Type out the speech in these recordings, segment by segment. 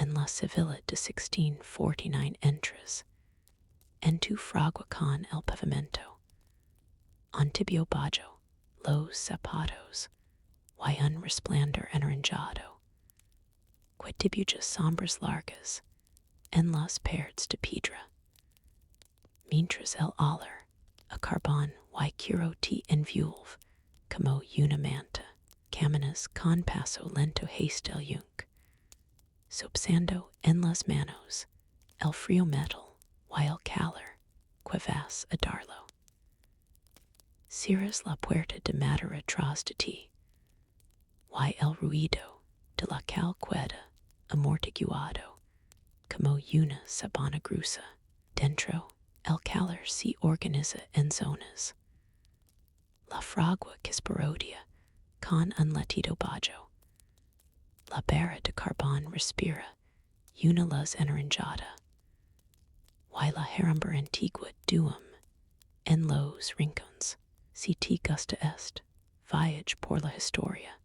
en la Sevilla de 1649 entres, en tu fragua con el pavimento, antibio bajo, los zapatos, y un resplandor anaranjado, que dibuja sombras largas en las paredes de piedra, mientras el olor a carbón y quiero te envuelve como una manta, caminas con paso lento haste el yunque, sopsando en las manos el frío metal y el calor que vas a darlo. Cierras la puerta de madera tras de ti, y el ruido de la cal queda amortiguado como una sabana gruesa. Dentro, el calor se organiza en zonas. La fragua quisporodia con un latido bajo. La barra de carbón respira una luz anaranjada. Y la herrumbre antigua duum en los rincones. Si te gusta est, viaje por la historia.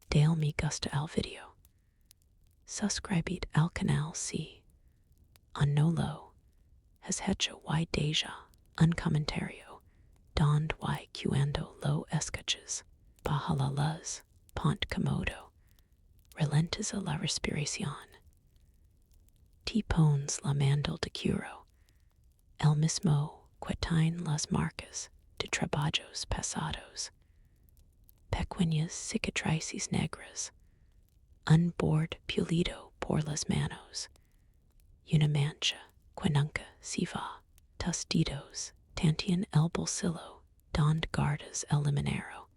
Dale me gusta al video. Suscribid al canal si aún no lo has hecho y deja un comentario donde y cuando lo escuches. Baja la luz, pont comodo, ralentiza la respiración. Te pones la mandel de curo, el mismo que tiene las marcas de trabajos pasados. Pequeñas cicatrices negras, un borde pulido por las manos, una mancha que nunca se va. Tus dedos tantean el bolsillo donde guardas el limonero.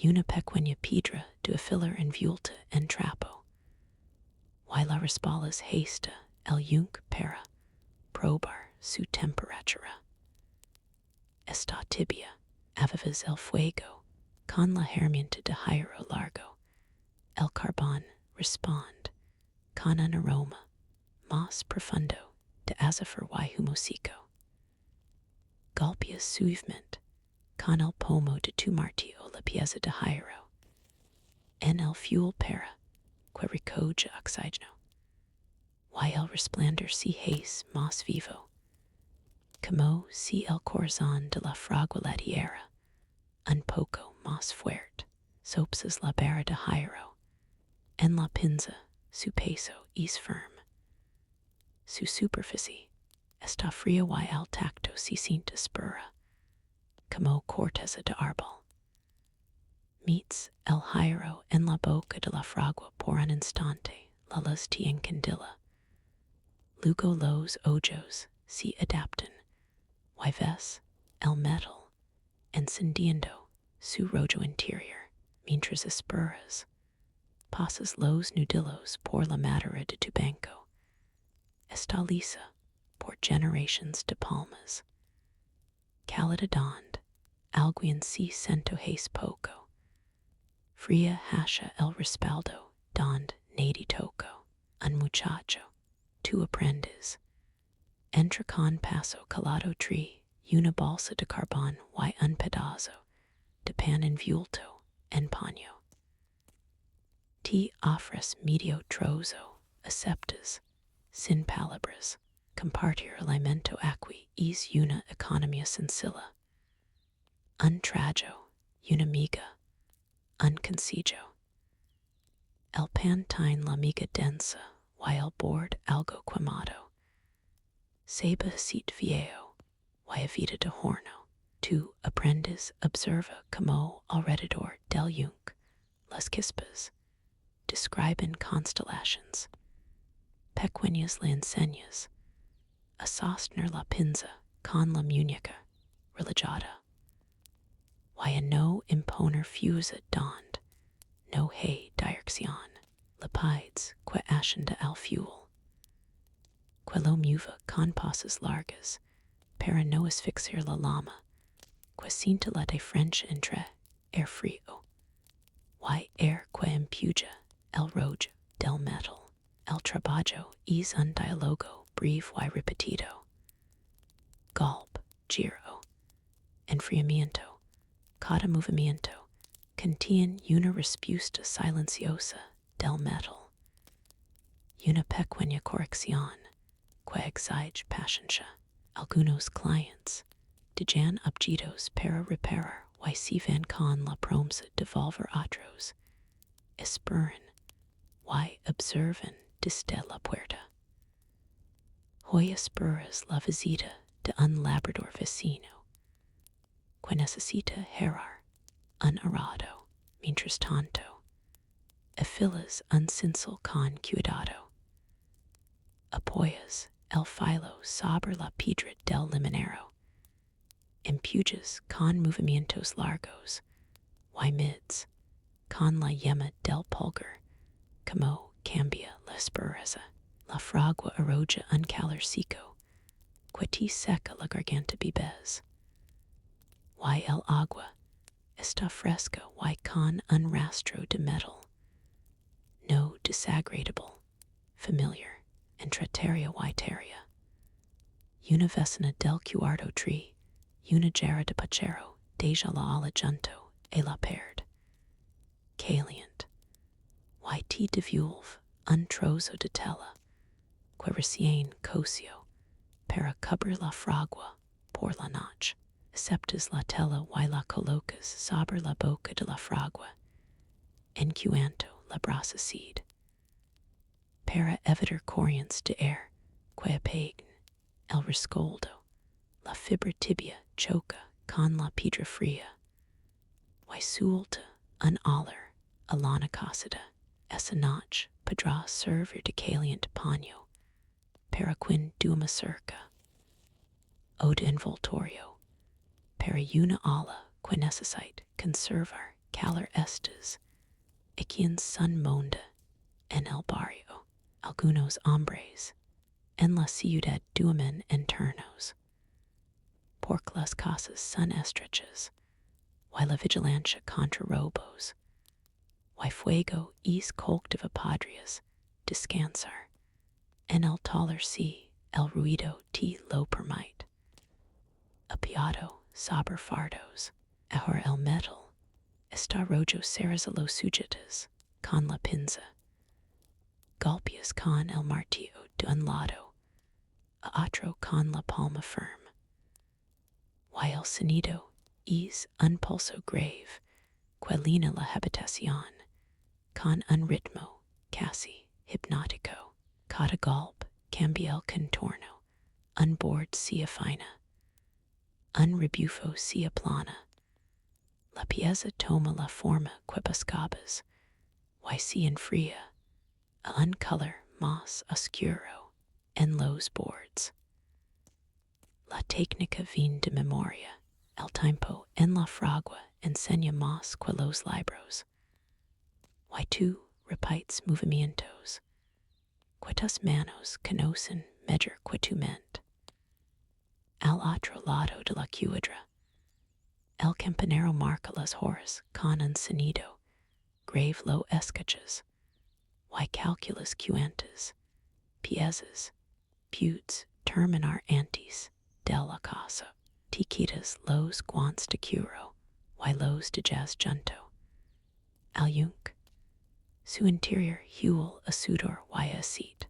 Una pequeña piedra de afilar envuelta en trapo. Y la resbalas hasta el yunque para probar su temperatura. Está tibia, avivas el fuego con la herramienta de hierro largo. El carbón responde con un aroma más profundo de azafrán y humosico. Golpeas suavemente con el pomo de tu martillo la pieza de hierro en el fuel para que recoge oxígeno. Y el resplandor se hace más vivo, como si el corazón de la fragua latiera un poco más fuerte. Sopsas la barra de hierro en la pinza, su peso es firme. Su superficie está fría y el tacto se siente espura, como corteza de árbol. Meets el hierro en la boca de la fragua por un instante, la luz te encandila. Luego los ojos se adaptan, y ves el metal encendiendo su rollo interior, mientras esperas. Pasas los nudillos por la madera de tu banco. Está lisa por generations de palmas. Cálida donde alguien se sentó hace poco. Fría hasha el respaldo donde nadie tocó. Un muchacho, tu aprendiz. Entra con paso calado tree, una bolsa de carbón y un pedazo de pan envuelto en paño. Te ofres medio trozo, aceptas, sin palabras. Compartir alimento aquí es una economía sencilla. Un trago, una miga, un consejo. El pan tiene la miga densa y el borde algo quemado. Seba sit viejo y a vida de horno. Tu aprendiz observa como alrededor del yunque las chispas describen constellations. Pequeñas le enseñas a sostener la pinza con la muñeca relajada. Y a no imponer fusa donde no hay dirección. La pides que ascenda al fuel. Que lo mueva con pasos largas para no asfixiar la lama. Que sienta la diferencia entre air frío y air que empuja el rollo del metal. El trabajo es un diálogo breve y repetido. Golpe, giro, enfriamiento. Cada movimiento contiene una respuesta silenciosa del metal. una pequeña corrección, que exige paciencia. Algunos clientes dejan objetos para reparar y se van con la promesa de volver otros. Esperan y observan desde la puerta. Hoy esperas la visita de un labrador vecino, que necesita herrar un arado. Mientras tanto, afilas un cincel con cuidado. Apoyas el filo sobre la piedra del limonero. Empujas con movimientos largos, y mides con la yema del pulgar, como cambia la aspereza. La fragua arroja un calor seco, que te seca la garganta bebes. Y el agua está fresca y con un rastro de metal, no desagradable, familiar, entre terra y terra. Una vecina del cuarto tree, una jarra de pachero, deja la ala junto e la perd. Caliente, y te devuelve un trozo de tela, que recién coció, para cubrir la fragua por la noche. Aceptas la tela y la colocas sobre la boca de la fragua, en cuanto la brasa seed. Para evitar corrientes de air que apaguen el rescoldo, la fibra tibia choca con la piedra fría, y suelta un olor a lana cásida. Esa noche podrá servir de caliente paño para quien duerma cerca, o de envoltorio para una ala que necesita conservar calor estes y quien son monda en el barrio. Algunos hombres en la ciudad duermen en turnos, porque las casas son estrechas, y la vigilancia contra robos, y fuego es colectivo podrías descansar en el taller si el ruido te lo permite. Apiado sobre fardos, ahora el metal está rojo ceras a los sujetos con la pinza. Golpeas con el martillo de un lado, a otro con la palma firme. Y el sonido es un pulso grave que llena la habitación con un ritmo casi hipnótico. Cada golpe cambia el contorno, un borde se afina, un rebufo se aplana. La pieza toma la forma que buscabas, y se enfría a un color más oscuro en los bordes. La técnica viene de memoria. El tiempo en la fragua enseña más que los libros. Y tú repites movimientos que tus manos conocen mejor que tu mente. Al otro lado de la cuadra, el campanero marca las horas con un sonido grave. Lo escuchas, y calculas cuantas piezas puedes terminar antes de la casa. Te quitas los guantes de cuero y los dejas junto al yunque. Su interior huele a sudor y a aceite.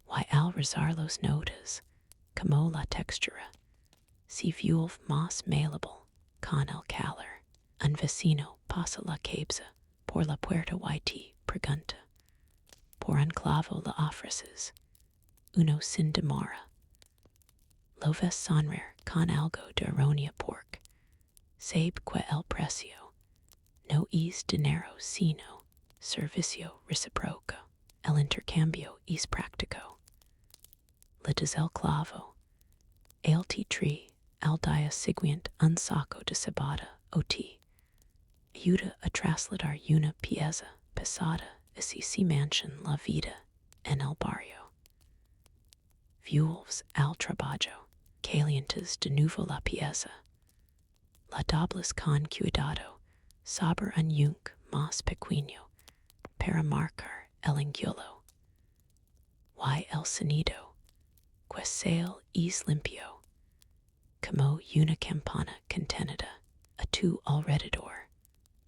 Y al rozarlos notas como la textura se vuelve más malleable con el calor. Un vecino pasa la cabeza por la puerta y te pregunta por un clavo. La ofreces, uno sin demora. Lo ves sonreír con algo de ironía porque sabe que el precio no es dinero sino servicio recíproco. El intercambio es práctico. Le das el clavo, él te trae al día siguiente un saco de cebada o te ayuda a trasladar una pieza pesada. Así se mantiene la vida en el barrio. Vuelves al trabajo, calientas de nuevo la pieza. La dobles con cuidado sobre un yunque más pequeño para marcar el ángulo. Y el sonido, que sale es limpio, como una campana contenida. A tu alrededor,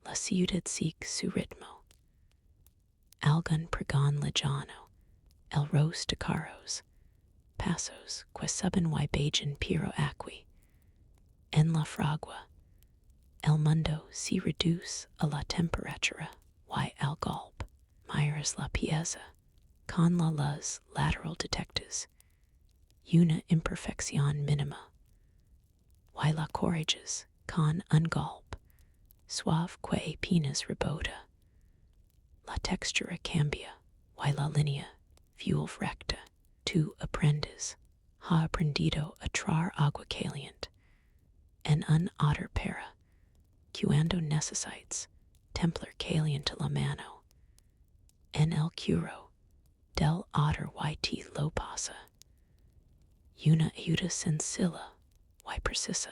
la ciudad sigue su ritmo. algun pregon lejano, el ros de caros, pasos que suben y bajan piro aqui, en la fragua, el mundo se reduce a la temperatura y al golpe, miras la pieza, con la luz lateral detectas, una imperfección mínima, y la corriges con un golpe, suave que apenas rebota. La textura cambia, y la línea vuelve recta. Tú aprendes, ha aprendido a traer agua caliente, en un otter para, cuando necesites, templar caliente la mano, en el curo, del otter y lo pasa. Una ayuda sencilla, y precisa,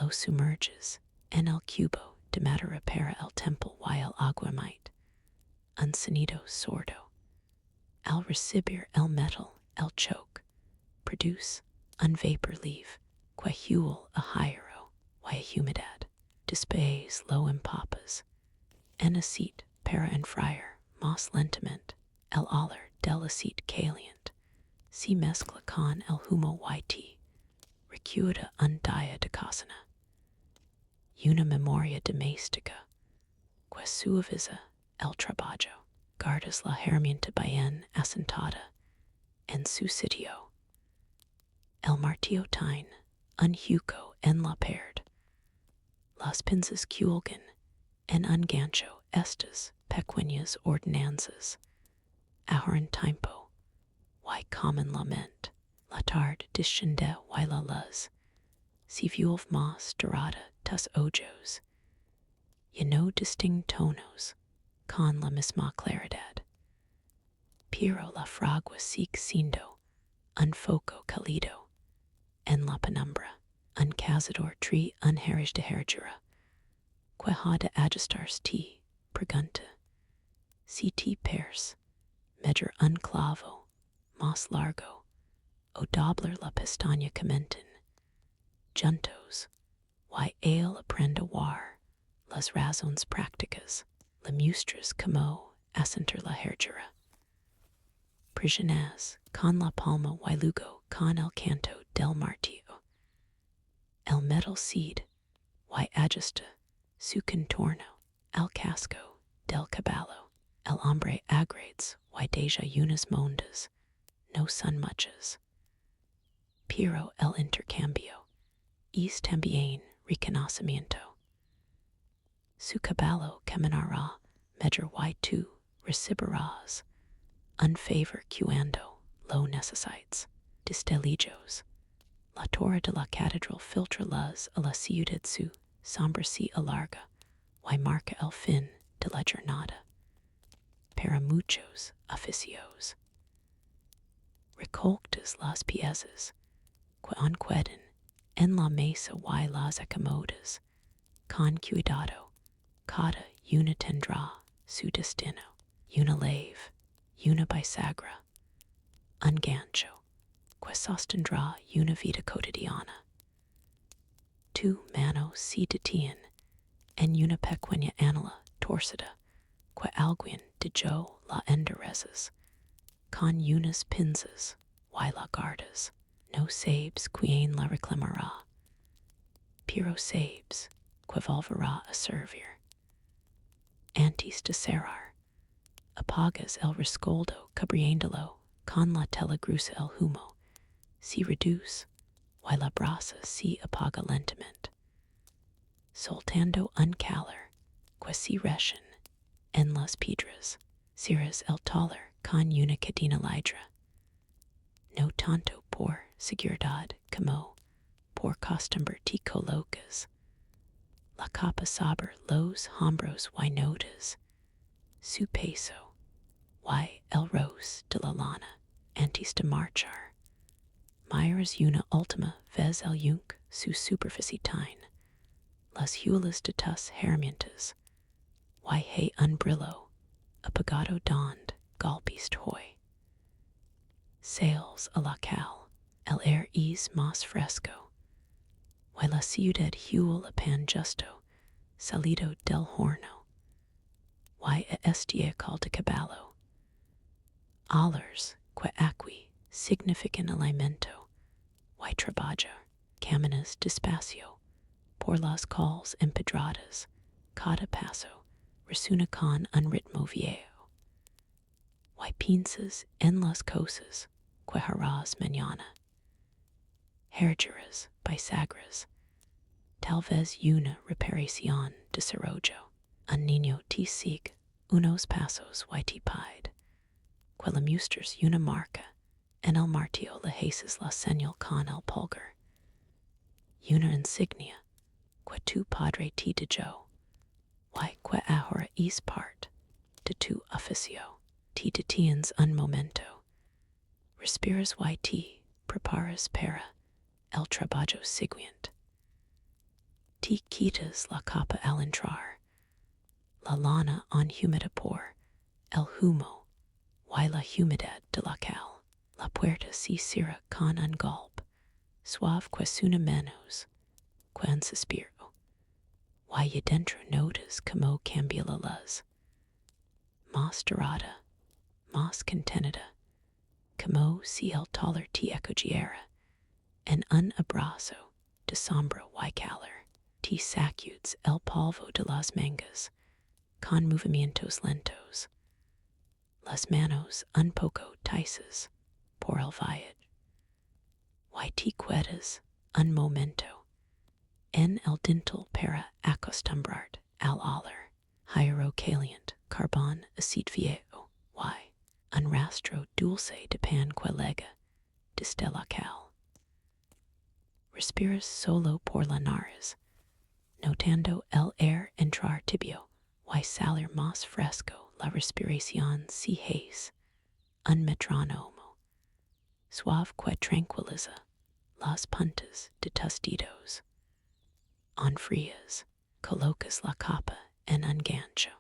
lo sumerges, en el cubo de madera para el temple y el agua might. Un sonido sordo. Al recibir el metal, el choke, produce un vapor leave, que huele a hierro y a humedad. Después lo empapas. En aceite para enfriar más lentamente el olor del aceite caliente. Se mezcla con el humo y recuerda un día de cocina. Una memoria doméstica, que suaviza el trabajo. Guardas la herramienta bien asentada en su sitio. El martillo tiene un hueco en la pared. Las pinzas cuelgan en un gancho estas pequeñas ordenanzas. Ahora en tiempo, y comúnmente, la tarde desciende y la luz se vuelve más dorada tus ojos. Y no distingue tonos con la misma claridad. Pero la fragua sigue siendo un foco cálido en la penumbra, un cazador tri un herrero de herradura, que ha de ajustarse ti, pregunta, si ti pers, medir un clavo más largo, o doblar la pestaña comenten, juntos, y él aprende a war las razones prácticas, le muestras como asentar la herradura. Prisionez con la palma y luego con el canto del martillo. El metal seed y ajusta su contorno, el casco del caballo. El hombre agrades y deja unas mondas, no son muchas. Pero el intercambio es también reconocimiento. Su caballo caminará medir y tú recibirás un favor cuando lo necesites. Destellillos. La torre de la catedral filtra luz a la ciudad, su sombra se alarga y marca el fin de la jornada. Para muchos oficios. Recolectas las piezas que quedan en la mesa y las acomodas con cuidado. Cada una tendrá su destino. Una leve, una bisagra, un gancho, que sostendrá una vida cotidiana. Tu manos se detienen en una pequeña anela torcida, que alguien de yo la enderezas, con unas pinzas y la guardas. No sabes quien la reclamará, pero sabes que volverá a servir. Antes de cerrar, apagas el rescoldo cubriéndolo con la tela gruesa el humo, se reduce y la brasa se apaga lentamente, soltando un calor que se recién en las piedras. Cierras el taller con una cadena lidra, no tanto por seguridad como por costumbre te colocas. La capa sobre los hombros y notas su peso y el ros de la lana antes de marchar. Miras una última vez el yunque su superficie tiene, las huelas de tus herramientas, y hay un brillo apagado donde golpiste hoy. Sales a la cal, el air es más fresco, y la ciudad huele a pan justo, salido del horno, y a estiércol de caballo, Allers, que aqui, significan alimento, y trabajo, caminas despacio, por las calles empedradas, cada paso, resuna con un ritmo viejo. Y piensas en las cosas que harás mañana. Herraduras, bisagras, tal vez una reparación desarrollo. Un niño te sigue unos pasos y te pide. Que le muestras una marca, en el martillo le haces la señal con el pulgar. Una insignia, que tu padre te dio, y que ahora es parte de tu oficio. Te detienes un momento, respiras y te preparas para el trabajo siguiente. Te quitas la capa al entrar, la lana humedad por el humo y la humedad de la cal. La puerta se cierra con un golpe, suave que suena menos que un suspiro. Y adentro notas cómo cambia la luz. Más dorada, más contenida, como si el taller te acogiera en un abrazo de sombra y calor. Te sacudes el polvo de las mangas con movimientos lentos. Las manos un poco tiesas por el viaje. Y te quedas un momento en el dintel para acostumbrarte al olor. Hierro caliente, carbón acid viejo, y un rastro dulce de pan que lega desde la cal. Respiras solo por la nariz, notando el aire entrar tibio y salir más fresco. La respiración se hace un metrónomo, suave que tranquiliza las puntas de tus dedos. Enfrías, colocas la capa en un gancho.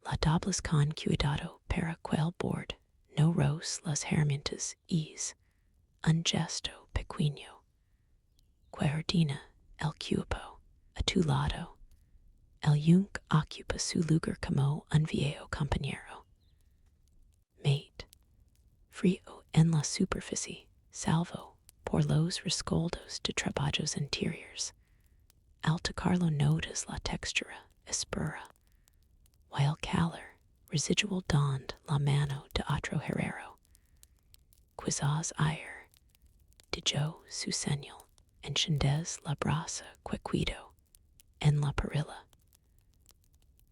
La dobles con cuidado para que el borde no roce las herramientas es un gesto pequeño que ordena el cuerpo a tu lado. El yunque ocupa su lugar como un viejo compañero. Mate, frío en la superficie, salvo por los rescoldos de trabajos interiores. Al tocarlo notas la textura espura, y el calor residual donde la mano de otro herrero. Quizás ayer, de yo su señal, enciendes la brasa que cuido en la perilla.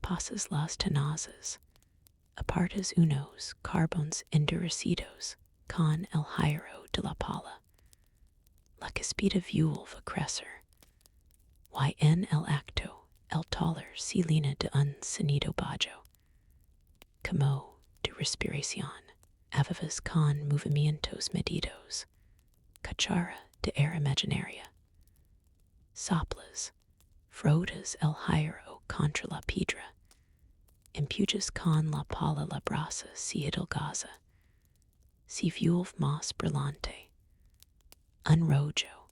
Pasas las tenazas, apartas unos carbones endurecidos con el hierro de la pala. La caspita vuelve a crecer, y en el acto el taller se llena de un sonido bajo, como de respiración, avivas con movimientos medidos, cuchara de air imaginaria. Soplas, frotas el hierro contra la piedra, empujas con la pala la brasa se adelgaza, se vuelve más brillante. Un rollo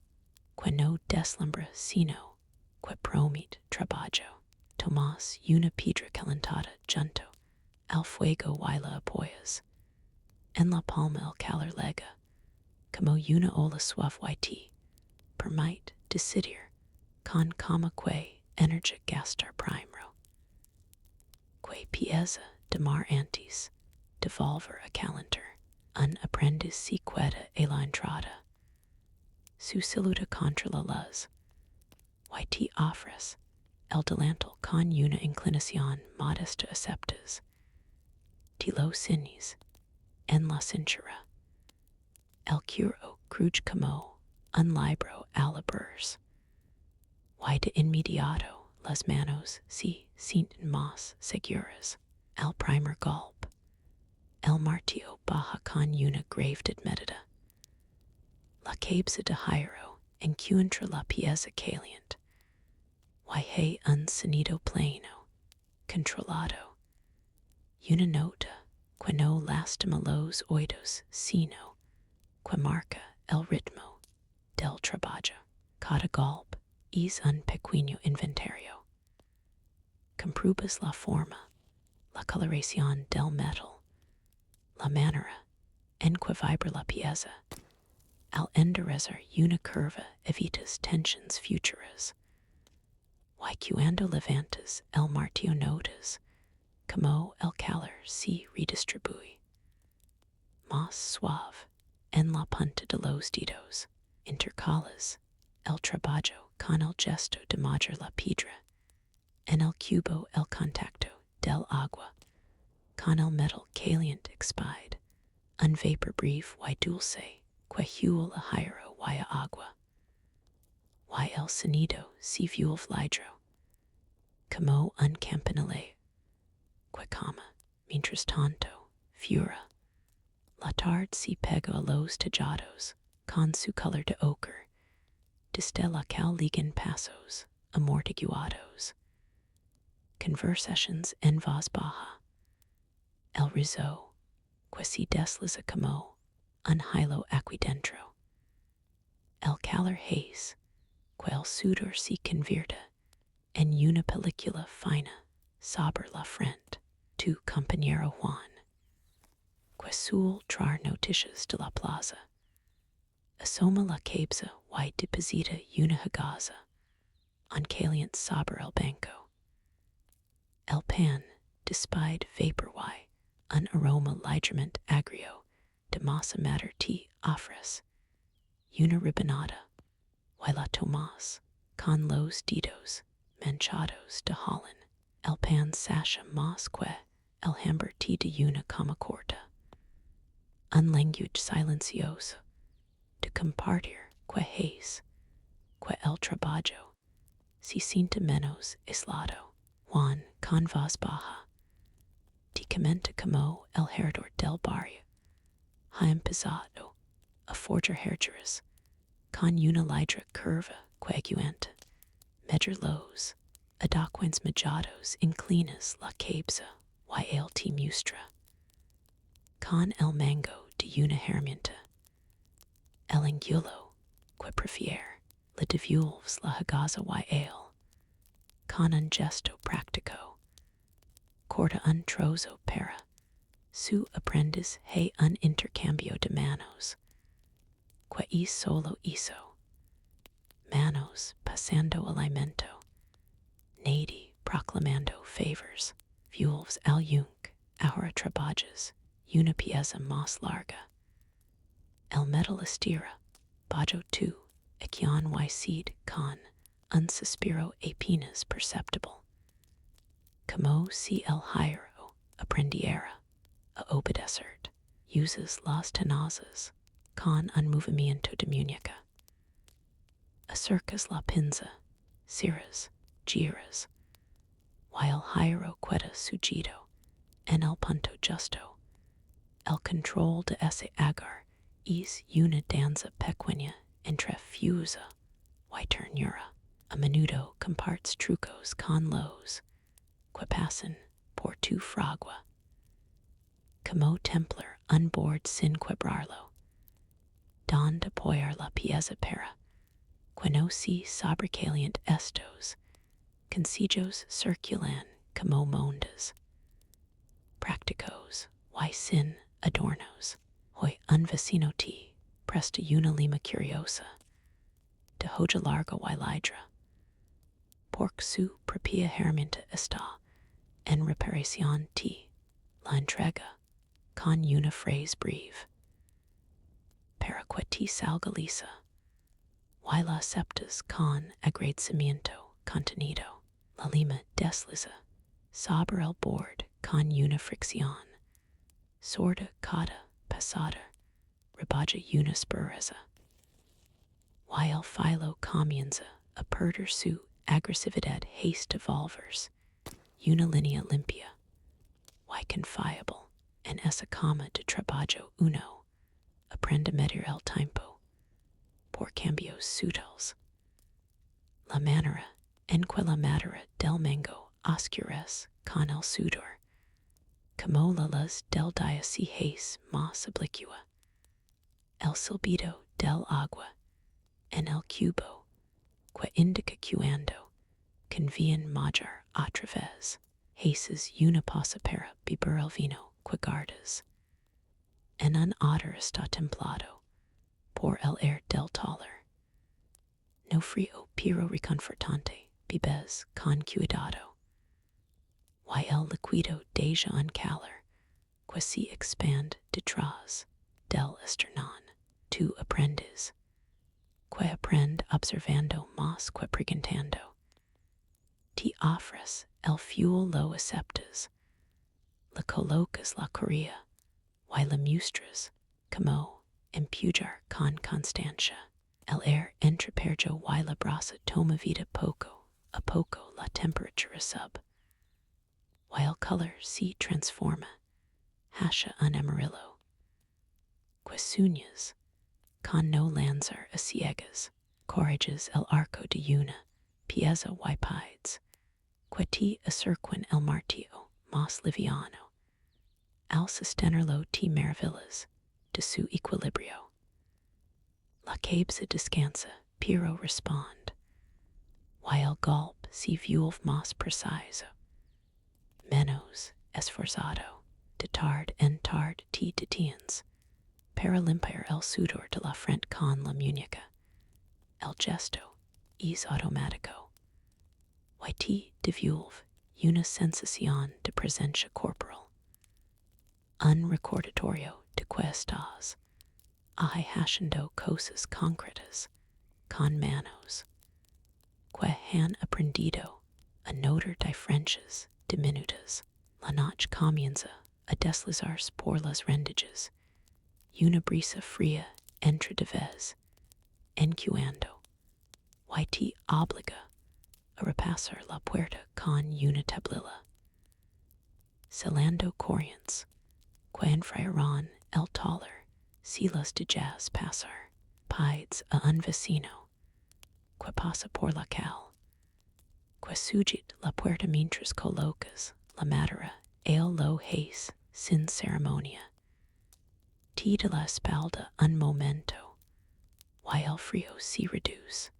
que no deslumbra sino que promete trabajo. Tomas una piedra calentada junto al fuego y la apoyas. En la palma el calor lega, como una ola suave y te permite decidir con cómo que energía gastar primero. Que pieza de mar antes de volver a calentar. Un aprendiz se queda a la entrada. Su saluda contra la luz, y te ofres el delantal con una inclinación modesta aceptas. Te lo ciñes en la cintura. El cuero cruj como un libro a la burs, y de inmediato las manos se sienten más seguras. El primer golpe, el martillo baja con una gravedad medida. La cabeza de hierro encuentra la pieza caliente, y hay un sonido pleno, controlado, una nota que no lastima los oídos, sino que marca el ritmo del trabajo. Cada golpe es un pequeño inventario. Compruebas la forma, la coloración del metal, la manera, enque vibra la pieza, al enderezar una curva evitas tensions futuras, y cuando levantas el martillo notas, como el calor se redistribui, más suave en la punta de los dedos, intercalas el trabajo con el gesto de mover la piedra, en el cubo el contacto del agua, con el metal caliente expide, un vapor brief y dulce, que huele a hierro y a agua, y el sonido se vuelve lidro, como un campanile, que cama, mientras tanto, fura. La tarde se pega a los tejados, con su color de ochre, desde la cal ligan pasos, amortiguados. Conversations en voz baja. El rizo, que se desliza como un hilo aquí dentro. El calor hace, que el sudor se convierta en una película fina sobre la frente. Tu compañero Juan, que suele traer noticias de la plaza. Asoma la cabeza y deposita una hagaza, un caliente sobre el banco. El pan, despide vapor y un aroma ligeramente agrio de masa madre te ofrece. Una rebanada, y la tomas, con los dedos manchados de Holland. El pan sacha más que el hambre te de una cama corta. Un language silencioso de compartir que hace, que el trabajo se siente menos aislado. Juan, con voz baja, te comenta como el Herrero del barrio ha empezado a forjar herraduras con una lidra curva que aguanta medir los adaquens majados inclinas la cabeza y el te muestra con el mango de una herramienta. El angulo que prefiere le devuelves la hagaza y el, con un gesto práctico, corta un trozo para su aprendiz hay un intercambio de manos, que es solo hizo, manos pasando alimento, nadie proclamando favors, vuelves al yunque, ahora trabajas, una pieza más larga. El metal estira, bajo tu, equion y seed con un suspiro apenas perceptible. Como si el hierro aprendiera a obedecer, uses las tenazas con un movimiento de muñeca. Acercas la pinza, ciras, giras, y el hierro queda sujeto en el punto justo. El control de ese agar es una danza pequeña entre fusa y ternura. A menudo compartes trucos con los que pasan por tu fragua. Como templar un board sin quebrarlo. Donde apoyar la pieza para que no se sobrecalient estos concillos circulan como mondas. Prácticos y sin adornos. Hoy un vecino te presta una lima curiosa de hoja larga y lidra. Porque su propia herramienta está en reparación te la entrega con una frase breve. Para que te salga lisa, y la aceptas con agradecimiento contenido. La lima desliza sobre el board con una fricción. Sorda cada pasada, rebaja una aspereza. Y el filo comienza a perder su agresividad haste volvers. Una línea limpia, y confiable, en esa cama de trabajo uno, aprende a medir el tiempo, por cambios sutiles. La manera en que la madera del mango oscurece con el sudor, como la luz del día se hace más oblicua. El silbido del agua en el cubo, que indica cuando conviene mayor otra vez. Haces una pausa para beber el vino que guardas. en un otter está templado por el air del taller. No frío pero reconfortante, bebes con cuidado. Y el liquido deja un calor, que se expand detrás del esternón. Tu aprendes, que aprende observando más que preguntando. Te ofres el fuel lo aceptas, le colocas la correa, y la muestras como empujar con constancia. El air entre perjo y la brasa toma vida poco a poco la temperatura sub. Y el color se transforma, hacia un amarillo. Que uñas, con no lanzar a ciegas, corriges el arco de una pieza y pides, que te acerquen el martillo más liviano. Al sostenerlo te maravillas de su equilibrio. La cabeza descansa, pero respond, y el golpe se vuelve más preciso, menos esforzado. De tard en tard te detienes, para limpiar el sudor de la frente con la muñeca. El gesto es automático, y te devuelve una sensación de presencia corporal. Un recordatorio de que estás haciendo cosas concretas con manos, que han aprendido a notar diferencias diminutas. La noche comienza a deslizarse por las rendijas, una brisa fría entra de vez en cuando, y te obliga a repasar la puerta con una tablilla. Celando corrientes, que enfriarán el taller si las dejas pasar. Pides a un vecino, que pasa por la cal, que sujit la puerta mientras colocas la madera, el lo hace sin ceremonia. Te de la espalda un momento, y el frío se reduce.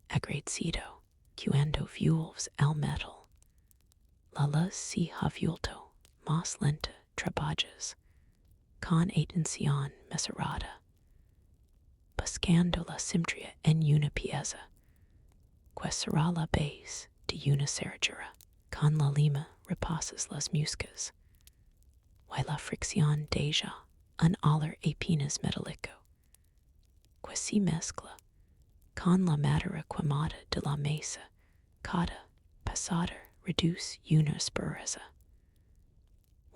Agradecido, cuando vuelves al metal. La luz se ha vuelto más lenta, trabajas con atención mesurada, buscando la simetría en una pieza, que será la base de una cerradura. Con la lima repasas las muscas, y la fricción deja un olor apenas metálico, que se mezcla con la madera quemada de la mesa. Cada pasada reduce una aspereza,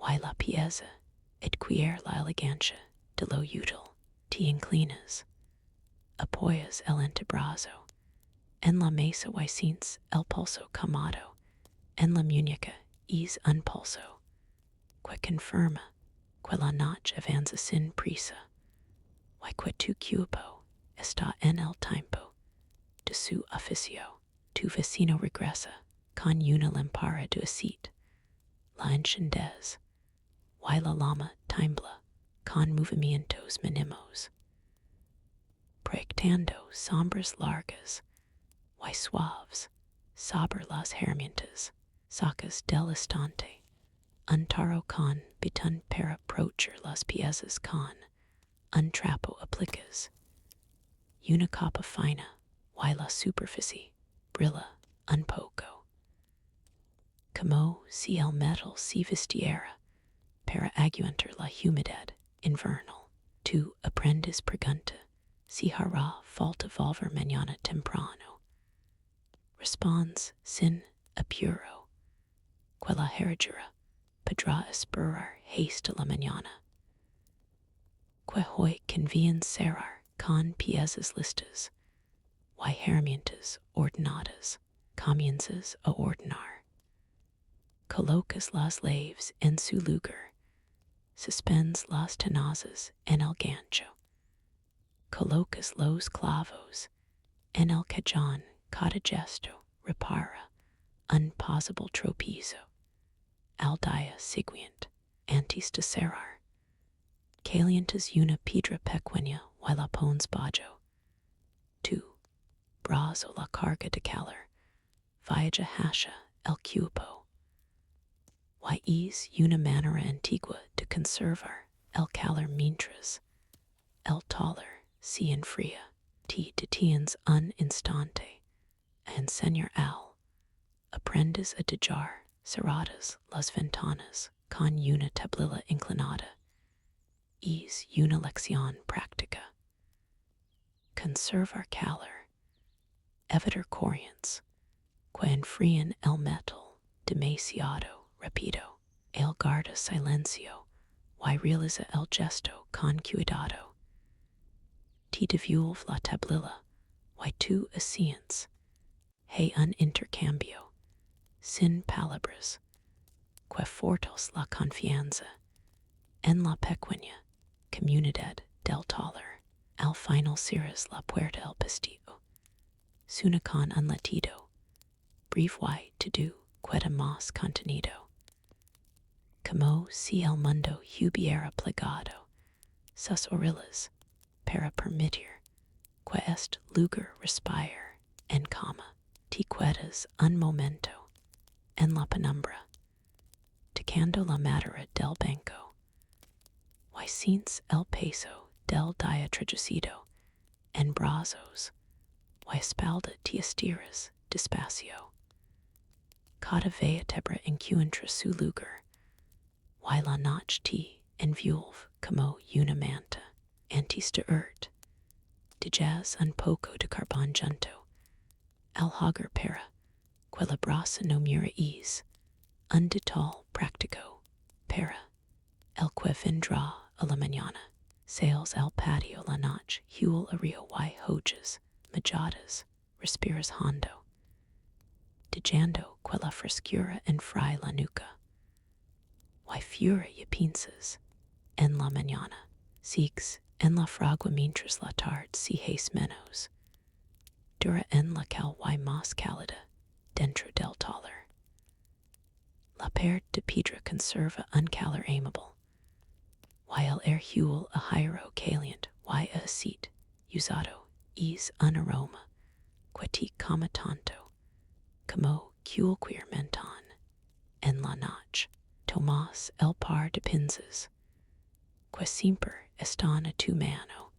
y la pieza adquiere la elegancia de lo útil. Te inclinas, apoyas el antebrazo en la mesa y sientes el pulso calmado. En la muñeca es un pulso que confirma que la noche avanza sin prisa, y que tu cuerpo está en el tiempo de su oficio. Tu vecino regresa con una lámpara de aceite, la enciendes, y la llama tiembla con movimientos mínimos, proyectando sombras largas y suaves sobre las herramientas. Sacas del estante un tarro con betún para aprovechar las piezas con un trapo aplicas una capa fina, y la superficie brilla un poco, como si el metal se vistiera para aguantar la humedad invernal. Tu aprendes pregunta si hará falta volver mañana temprano. Responds sin apuro, que la herradura podrá esperar hasta la mañana, que hoy conviene cerrar con piezas listas y herramientas ordenadas. Comienzas a ordenar. Colocas las llaves en su lugar, suspends las tenazas en el gancho, colocas los clavos en el cajón. Cada gesto repara un posible tropiezo. Al día siguiente, antes de cerrar, calientas una piedra pequeña y la pones bajo. Tu brazo la carga de calor viaja hacia el cuerpo, y es una manera antigua de conservar el calar mientras, el taller, si enfría, ti detiens un instante, enseñar al aprendes a dejar cerradas las ventanas con una tablilla inclinada, es una lección práctica. Conservar calor, evitar corrientes, que enfrían el metal demasiado rápido, el guarda silencio, y realiza el gesto con cuidado. Ti devuelve la tablilla, y tú asientes, hay un intercambio, sin palabras, que fortalece la confianza en la pequeña comunidad del taller. Al final cierras la puerta el pestillo, suena con un latido, brief y todo queda más contenido. Como si el mundo hubiera plegado sus orillas para permitir que este lugar respire en calma. Te quedas un momento en la penumbra, tocando la madera del banco, y sientes el peso del día traducido en brazos, y espalda te estiras despacio. Cada vértebra encuentra su lugar, y la noche te envuelve como una manta. Antes de irte, dejas un poco de carbón junto al hogar para que la brasa no muera. Es un detalle práctico para el que vendrá a la mañana. Sales al patio la noche, huel a río y hojas majadas, respiras hondo, dejando que la frescura enfríe la nuca. Y fuera y piensas en la mañana, sigues en la fragua mientras la tarde se hace menos dura en la cal y más cálida dentro del taller. La pared de piedra conserva un calor amable, y el air huele a hierro caliente y a aceite usado. Es un aroma que te come tanto como cualquier mentón en la noche. Tomas el par de pinzas que siempre están a tu mano,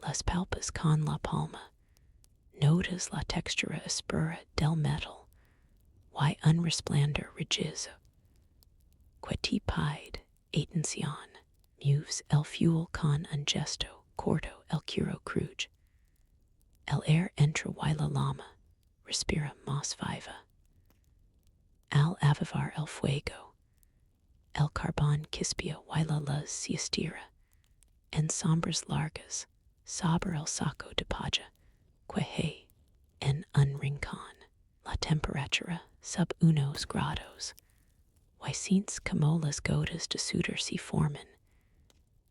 las palpas con la palma, notas la textura áspera del metal y un resplandor rijizo que te pide atención. Mueves el fuel con un gesto corto, el quiero cruj. El air entra y la llama respira más viva. Al avivar el fuego, el carbón chispia y la luz se estira en sombras largas sobre el saco de paja que hay en un rincón. La temperatura sub unos grados, y sientes como las gotas de sudor se forman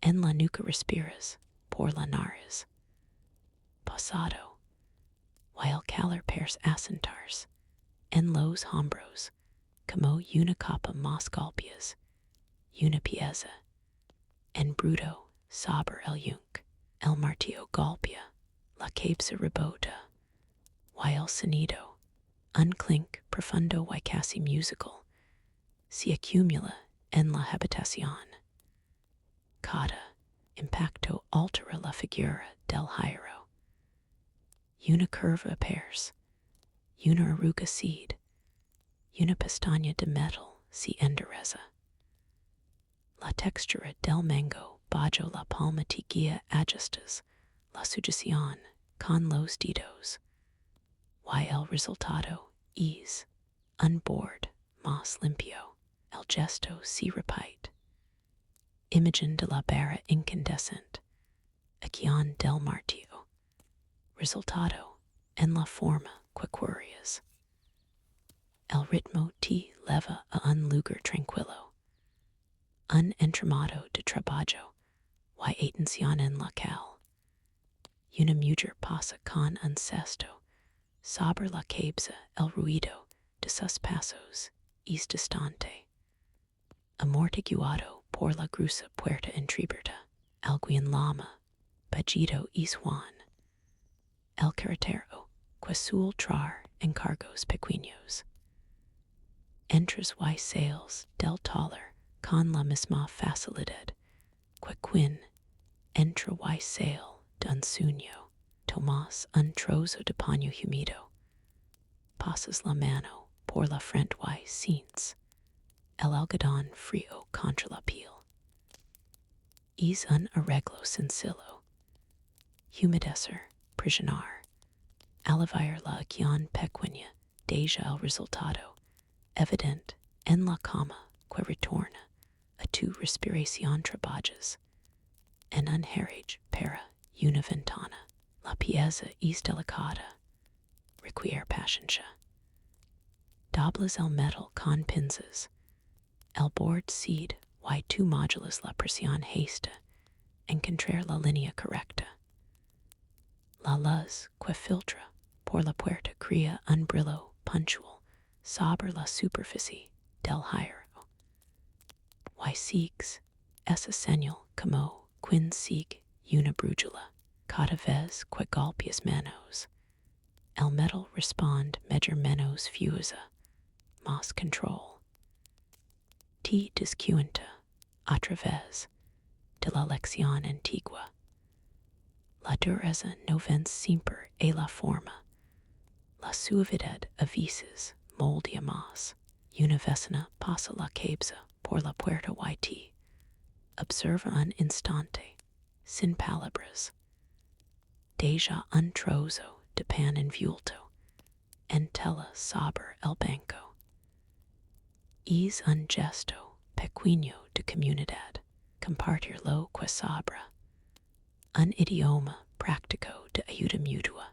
en la nuca. Respiras por la nariz pasado, y el calor parece asentarse en los hombros como una capa más golpeas, una pieza en bruto sobre el yunque. El martillo golpea, la cabeza rebota, y el sonido, un clink profundo y casi musical, se acumula en la habitación. Cada impacto altera la figura del hierro. Una curva appears, una arruga cede, una pestaña de metal se endereza. La textura del mango bajo la palma te guía. Ajustas la sujeción con los dedos, y el resultado es un borde más limpio. El gesto se repite. Imagen de la barra incandescente, acción del martillo, resultado en la forma que querías. El ritmo te leva a un lugar tranquilo, un entramado de trabajo y atención en la cal. Una mujer pasa con un cesto sobre la cabeza. El ruido de sus pasos es distante, amortiguado por la gruesa puerta entreabierta. Alguien llama, Pajito es Juan, el carretero que suele traer encargos pequeños. Entras y sales del taller con la misma facilidad quequin, entra y sail d'unsuño, Tomás un trozo de paño humido, pasas la mano por la frente y sientes el algodón frío contra la piel. Es un arreglo sencillo, humedecer, prisionar, aliviar la acción pequeña, deja el resultado evidente en la cama que retorna a tu respiración trabajas, en un herrage para una ventana. La pieza es delicada, requiere paciencia. Dobles el metal con pinzas, el bord seed y tu modulas la presión justa, encontrar la línea correcta. La luz que filtra por la puerta crea un brillo puntual sobre la superficie del hierro. Y sigues esa señal como quien sigue una brújula. Cada vez que golpeas menos, el metal responde menos fuerza, más control. Te das cuenta, a través de la lección antigua. La dureza no vence siempre a la forma. La suavidad a veces moldea más. Una vecina pasa la cabeza por la puerta y te observa un instante, sin palabras. Deja un trozo de pan envuelto en tela sobre el banco. Es un gesto pequeño de comunidad, compartir lo que sobra. Un idioma práctico de ayuda mutua.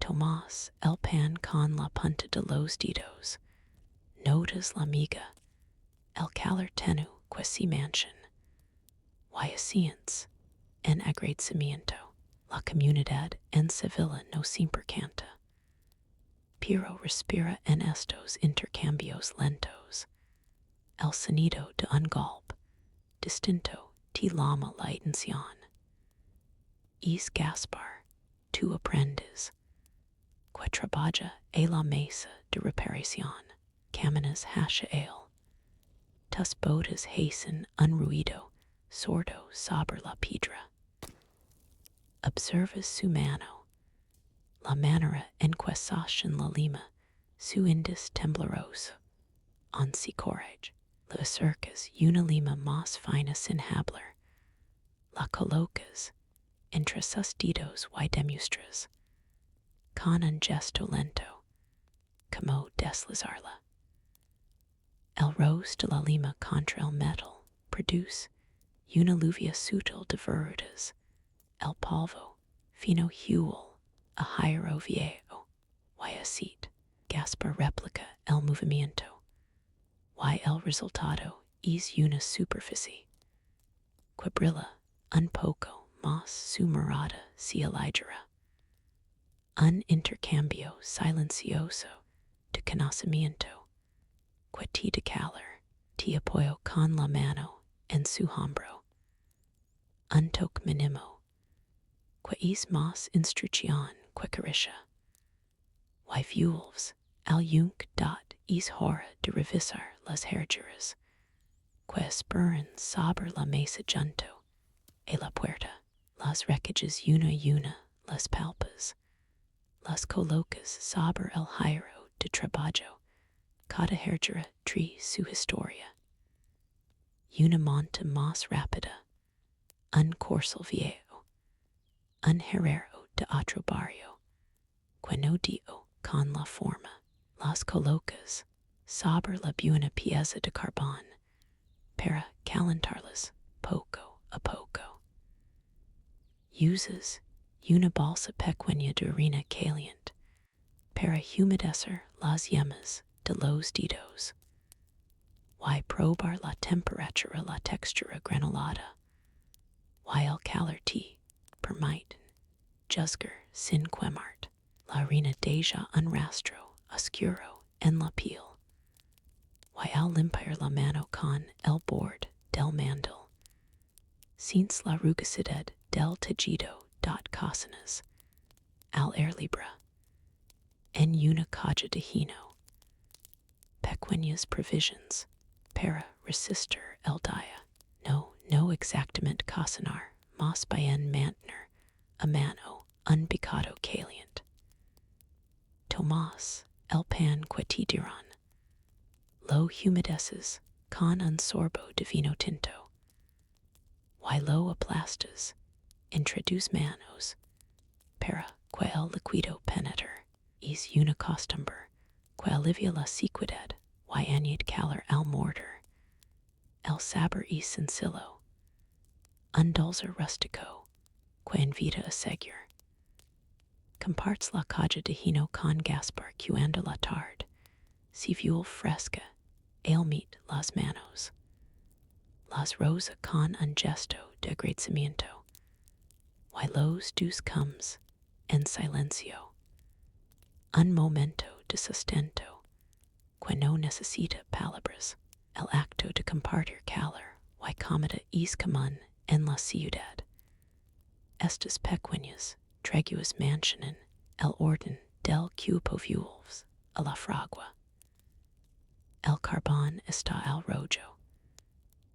Tomás el pan con la punta de los dedos. Notas la miga, el calor tenue que se manchan. Y asients, en agradecimiento, la comunidad en Sevilla no siempre canta. Pero respira en estos intercambios lentos. El sonido de un golpe distinto te llama la atención. Es Gaspar, tu aprendiz, que trabaja a la mesa de reparación. Caminas hacia él. Tus botas hacen un ruido sordo sobre la piedra. Observas su mano, la manera en que sostén la lima, su índice tembloroso. Once courage, le acercas una lima más fina sin hablar. La colocas entre sus dedos y demuestras, con un gesto lento, como deslizarla. El roce de la lima contra el metal produce una lluvia sutil de verrugas. El polvo, fino huel, a hierro viejo, y así, Gaspar replica el movimiento, y el resultado es una superficie que brilla un poco más su mirada se aligera. Un intercambio silencioso de conocimiento que te da calor, te apoyo con la mano en su hombro. Un toque mínimo que es más instrucción que caricia. Y vuelves al yunque dot es hora de revisar las herraduras que esperan sobre la mesa junto a la puerta. Las recajas una a una las palpas, las colocas sobre el hierro de trabajo. Cada herradura trae su historia. Una monta más rápida, un corcel viejo, un herrero de otro barrio, que no dio con la forma. Las colocas sobre la buena pieza de carbón para calentarlas poco a poco. Usas una bolsa pequeña de harina caliente para humedecer las yemas de los dedos. Y probar la temperatura, la textura granulada. Y el calor te permiten juzgar sin quemarte. La harina deja un rastro oscuro en la piel. Y al limpiar la mano con el borde del mandil, sientes la rugosidad del tejido dot cocinas al air libre en una caja de hino. Pequeñas provisions para resistir el día. No no exactament casinar, mas bien mantner, a mano, unpicado calient. Tomas, el pan quotidian, lo humideces, con un sorbo de vino tinto. Y lo aplastas, introduce manos, para que el liquido penetre, is una costumbre, que alivia la sequedad, y añade calor al mortar. El sabor y sencillo, un dulce rustico, que invita a seguir. Comparts la caja de hino con Gaspar cuando la tarde, si viol fresca, el meet las manos. Las rosa con un gesto de agradecimiento, y los dos comes en silencio. Un momento de sustento, que no necesita palabras, el acto de compartir calor, y comida es común en la ciudad. Estas pequeñas treguas mantienen el orden del cuerpo vuelves a la fragua. El carbón está al rollo,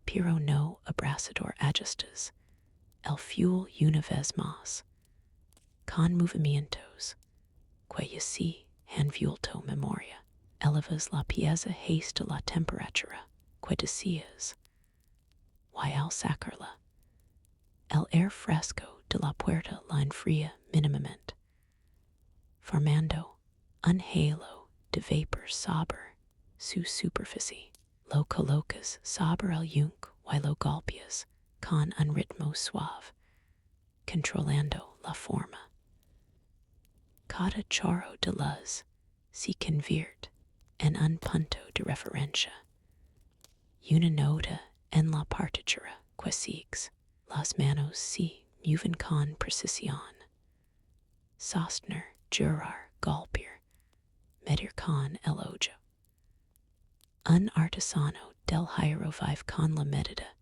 pero no abrasador ajustes, el fuel una vez más, con movimientos, que ya si han vuelto memoria, elevas la pieza haste la temperatura, que deseas, y al sacarla, el aire fresco de la puerta la enfría mínimamente, formando un halo de vapor sobre su superficie. Lo colocas sobre el yunque y lo golpeas con un ritmo suave, controlando la forma. Cada chorro de luz se convierte en un punto de referencia, una nota en la partitura que sigues. Las manos se mueven con precisión. Sostener, jurar, golpear, medir con el ojo. Un artesano del hierro vive con la medida,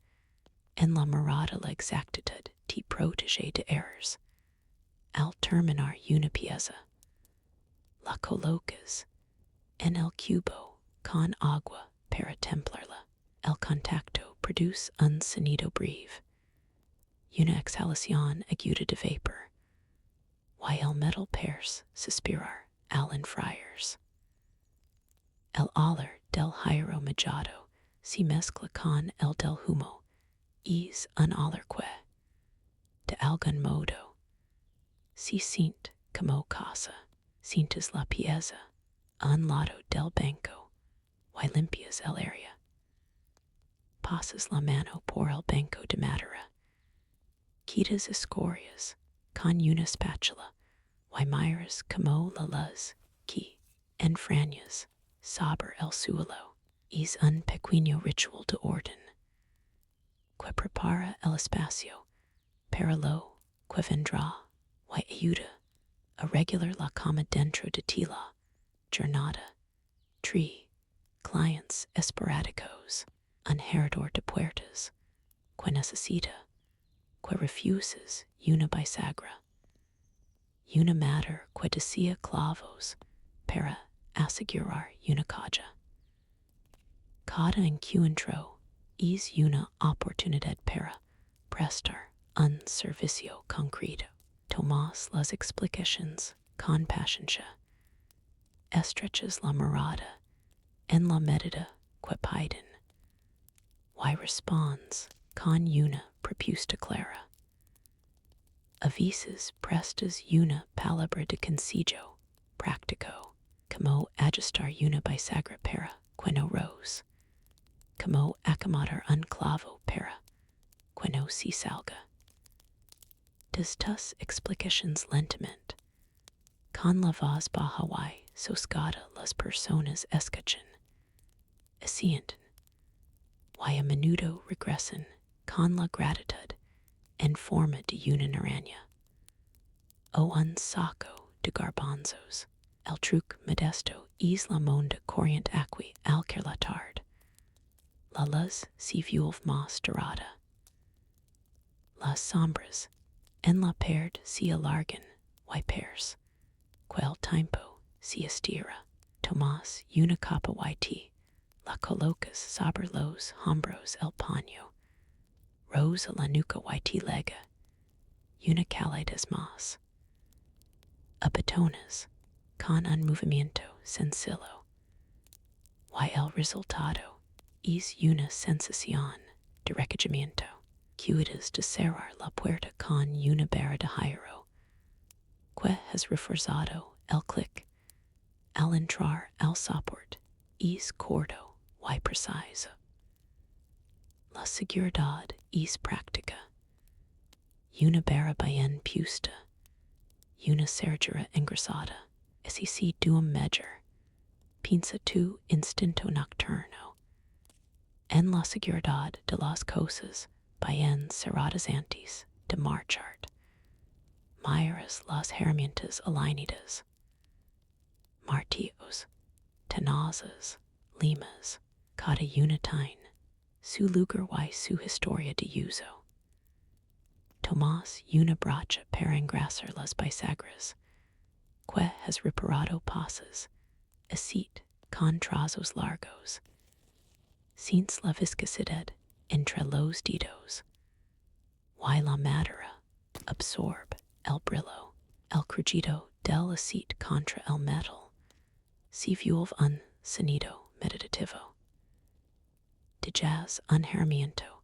en la mirada la exactitud te protege de errors. Al terminar una pieza, la colocas en el cubo con agua para templarla. El contacto produce un sonido breve, una exhalación aguda de vapor, y el metal parece suspirar al enfriarse. El olor del hierro mellado se mezcla con el del humo, es un olor que, de algún modo, se siente como casa. Sientes la pieza, un lado del banco, y limpias el área. Pasas la mano por el banco de madera. Quitas escorias con una spátula, y miras como la luz que enfrañas sobre el suelo. Es un pequeño ritual de orden, que prepara el espacio para lo que vendrá, y ayuda a regular la cama dentro de ti la jornada. 3. Clients esporádicos, un herrador de puertas, que necesita, que refuses una bisagra. Una madre que desea clavos para asegurar una caja. Cada encuentro es una oportunidad para prestar un servicio concreto. Tomas las explicaciones con paciencia. Estrechas la mirada en la medida que piden. Y responds con una propuesta clara. A veces prestas una palabra de consejo práctico, como ajustar una bisagra para que no rose, como acomodar un clavo para que no se salga. Das tus explications lentamente, con la voz baja y sosegada las personas escuchan, asienten, y a menudo regresan con la gratitud en forma de una araña, o un saco de garbanzos. El truc modesto es la monda corriente aquí al que la tarde. La luz se vuelve más dorada. Las sombras en la pared se alargan y pers, que el tiempo se estira. Tomas una capa y la colocas sobre los hombros el paño, Rosa la nuca yti lega, una calides mas. Abatones, con un movimiento sencillo. Y el resultado es una sensación de recogimiento. Cuidas de cerrar la puerta con una barra de hierro, que has reforzado el clic al entrar al soporte es corto y preciso. La seguridad es práctica. Una barra bien puesta, una cerradura engrasada, es así duum major, pinza tu instinto nocturno. En la seguridad de las cosas bien cerradas antes de marchar. Miras las herramientas alineadas. Martillos, tenazas, limas, cada una tiene su lugar y su historia de uso. Tomás una bracha para engrasar las bisagras, que has reparado pasas, acit con trazos largos. Since la viscosidad entre los dedos, y la madera absorbe el brillo, el crujido del acit contra el metal, si vuelve un sonido meditativo. De jazz un herramiento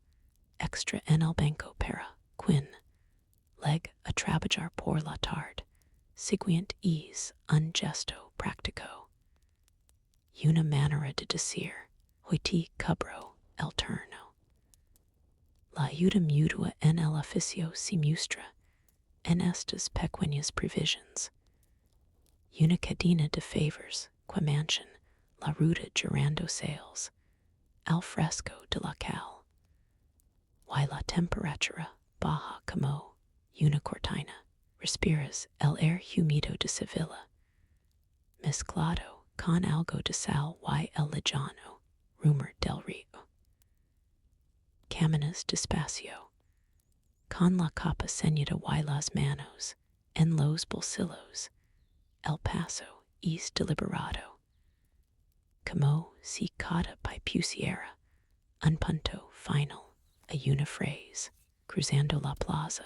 extra en el banco para quien leg a trabajar por la tarde, siguient es un gesto práctico. Una manera de decir, hoy te cubro el turno. La ayuda mutua en el oficio se muestra en estas pequeñas provisions. Una cadena de favors que manchan la ruta girando sales, al fresco de la cal. Y la temperatura baja como una cortina, respiras el air húmedo de Sevilla, mezclado con algo de sal y el lejano rumor del río. Caminas despacio, con la capa ceñida y las manos en los bolsillos, el paso es deliberado, como si cada pie pusiera un punto final a una phrase, cruzando la plaza.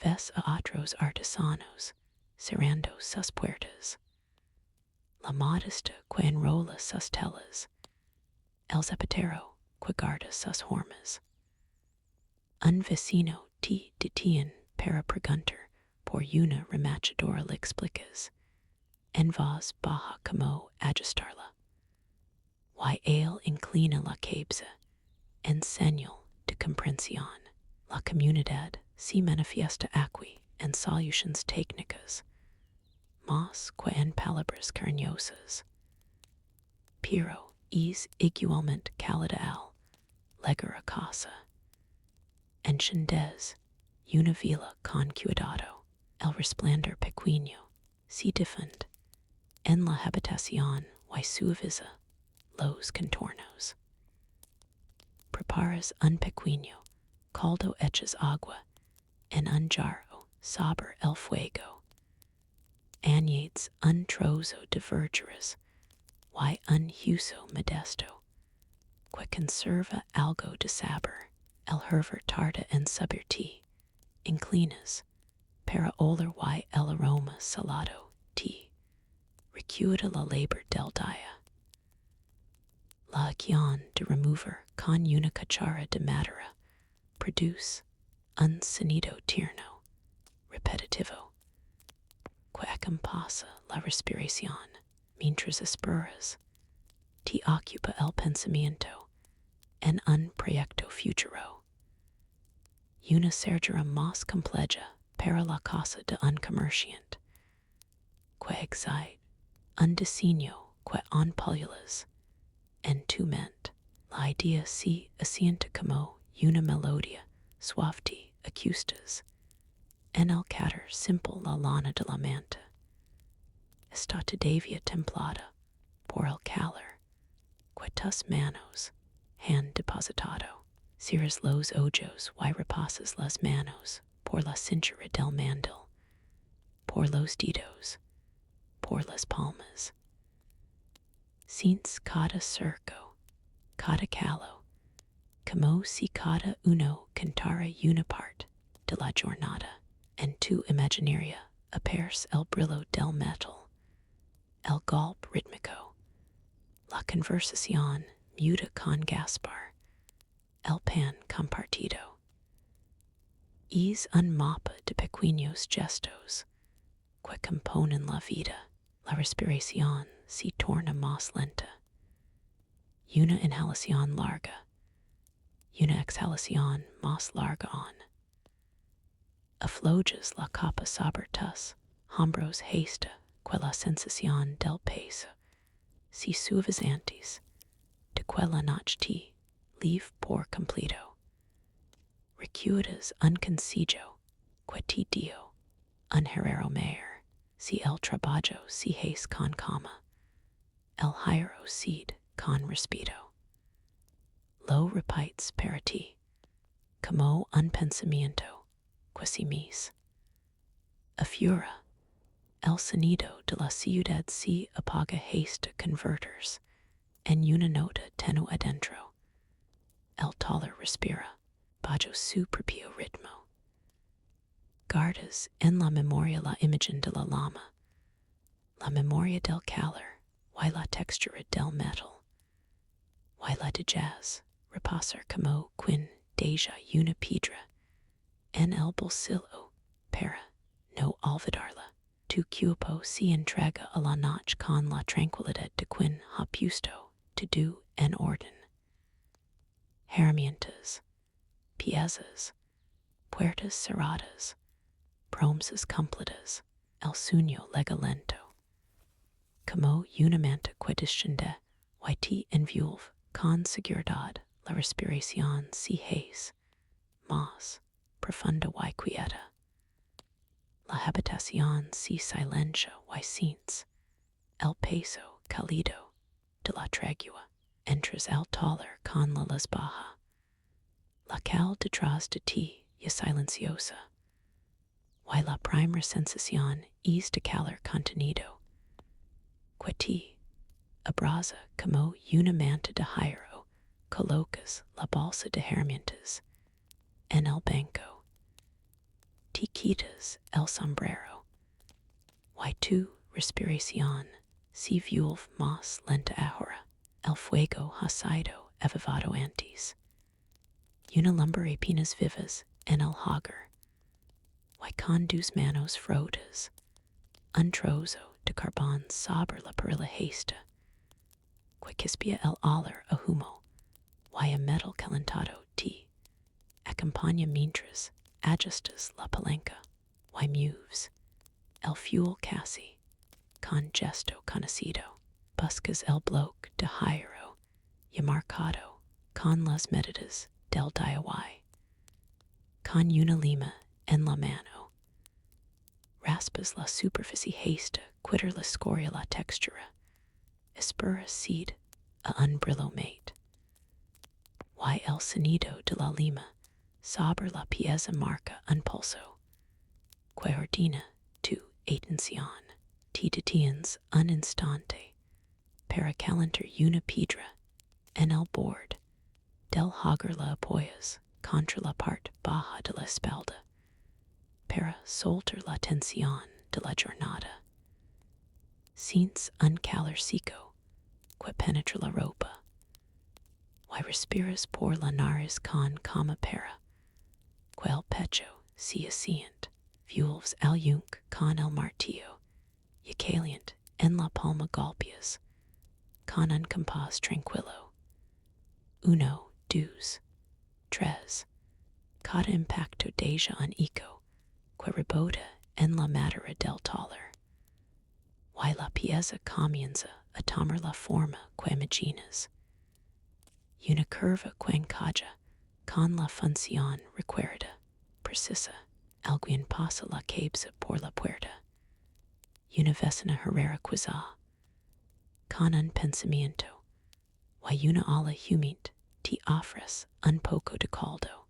Ves a otros artesanos cerrando sus puertas. La modista que enrola sus telas, el zapatero que guarda sus hormas. Un vecino te detiene para preguntar por una remachadora le explicas, en voz baja como ajustarla. Y él inclina la cabeza, en señal de comprensión. La comunidad se manifiesta aquí en soluciones técnicas, más que en palabras cariñosas. Pero es igualmente cálida al llegar a casa. Enciendes una vela con cuidado, el resplandor pequeño se difunde en la habitación y suaviza los contornos. Preparas un pequeño caldo, echas agua en un jarro sobre el fuego. Añades un trozo de verduras y un huso modesto que conserva algo de sabor. El hervor tarda en subirte. Inclinas para oler y el aroma salado te recuerda la labor del día. La acción de remover con una cuchara de madera produce un sonido tierno, repetitivo, que acompasa la respiración. Mientras esperas, te ocupa el pensamiento en un proyecto futuro. Una cerradura más compleja para la casa de un comerciante, que exige un diseño que empollas en tu mente. La idea se asienta como una melodía suave acustas en el cater simple la lana de la manta. Está todavía templada por el calor que tus manos han depositado. Cierras los ojos y repasas las manos por la cintura del mandil, por los dedos, por las palmas. Sientes cada surco, cada calo, Cómo si cada uno cantara una parte de la jornada, en tu imaginaria appears el brillo del metal, el golpe rítmico, la conversación muda con Gaspar, el pan compartido. Es un mapa de pequeños gestos que componen la vida. La respiración se torna más lenta. Una inhalación larga, una exhalación más larga aún. Aflojas la capa sobre tus hombros hasta que la sensación del peso se suaves antes de que la noche te leave por completo. Recuerdas un consejo que te dio un Herrero mayor: si el trabajo se hace con calma, el hierro seed con respeto. Lo repites para ti, como un pensamiento que se mes. Afuera, el sonido de la ciudad se apaga hasta convertirse en una nota tenue adentro. El taller respira bajo su propio ritmo. Guardas en la memoria la imagen de la lama, la memoria del calor, y la textura del metal, y la de jazz repasar como quien deja una piedra en el bolsillo para no olvidarla. Tu cuerpo se entrega a la noche con la tranquilidad de quien ha puesto todo en orden. Herramientas, piezas, puertas cerradas, promesas cumplidas, el sueño lega lento. Como una manta que desciende y te envuelve con seguridad, la respiración se hace más profunda y quieta. La habitación se silencia y sientes el peso cálido de la tregua. Entras el taller con la luz baja. La cal detrás de ti y silenciosa. Y la primera sensación es de calor contenido, que te abraza como una manta de hierro. Colocas la bolsa de herramientas en el banco. Te quitas el sombrero. Y tu respiración se vuelve más lenta ahora. El fuego ha sido avivado antes. Una lumbre apenas vivas en el hogar. Y con tus manos frotas un trozo de carbón sobre la perilla hasta que quispia el olor a humo, y a metal calentado te acompaña mientras ajustas la palanca y mueves el fuel casi con gesto conocido. Buscas el bloque de hierro y marcado con las medidas del DIY. Con una lima en la mano, raspas la superficie hasta quitar la escoria la textura. Espera seed a un brillo mate. Y el sonido de la lima sobre la pieza marca un pulso que ordena tu atención. Te detienes un instante para calentar una piedra en el borde del hogar, la apoyas contra la parte baja de la espalda para soltar la tensión de la jornada. Sientes un calor seco que penetra la ropa, y respiras por la nariz con calma para que el pecho se asiente. Vuelves el yunque con el martillo y caliente en la palma golpeas con un compás tranquilo. Uno, dos, tres. Cada impacto deja un eco que rebota en la madera del taller. Y la pieza comienza a tomar la forma que imaginas. Una curva que encaja con la función requerida. Precisa. Alguien pasa la cabeza por la puerta. Una vecina Herrera quizá. Con un pensamiento. Y una ala humilde te ofrece un poco de caldo.